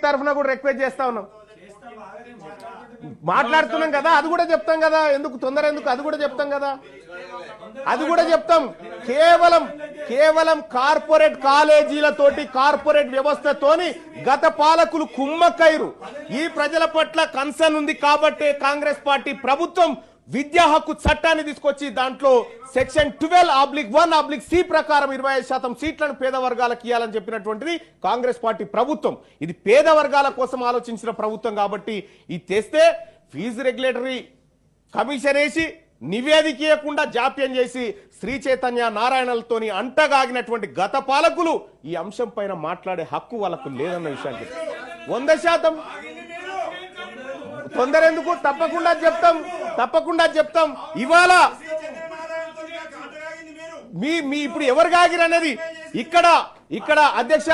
తరఫున కూడా రిక్వెస్ట్ చేస్తా ఉన్నాం, మాట్లాడుతున్నాం కదా, అది కూడా చెప్తాం కదా, ఎందుకు తొందర ఎందుకు, అది కూడా చెప్తాం కదా, అది కూడా చెప్తాం. కేవలం కార్పొరేట్ కాలేజీలతోటి కార్పొరేట్ వ్యవస్థతోని గత పాలకులు కుమ్మక్కైరు. ఈ ప్రజల పట్ల కన్సర్న్ ఉంది కాబట్టి కాంగ్రెస్ పార్టీ ప్రభుత్వం విద్యా హక్కు చట్టాన్ని తీసుకొచ్చి దాంట్లో సెక్షన్ 12(1)(c) ప్రకారం 25% సీట్లను పేద వర్గాలకు ఇవ్వాలని చెప్పినటువంటిది కాంగ్రెస్ పార్టీ ప్రభుత్వం. ఇది పేద వర్గాల కోసం ఆలోచించిన ప్రభుత్వం కాబట్టి ఇది తెస్తే ఫీజు రెగ్యులేటరీ కమిషన్ వేసి నివేదిక ఇవ్వకుండా జాప్యం చేసి శ్రీ చైతన్య నారాయణలతోని అంటగాగినటువంటి గత పాలకులు ఈ అంశం పైన మాట్లాడే హక్కు వాళ్ళకు లేదన్న విషయానికి 100% తొందర ఎందుకు, తప్పకుండా చెప్తాం. ఇవాళ మీ ఇప్పుడు ఎవరు కాగిరనేది ఇక్కడ అధ్యక్ష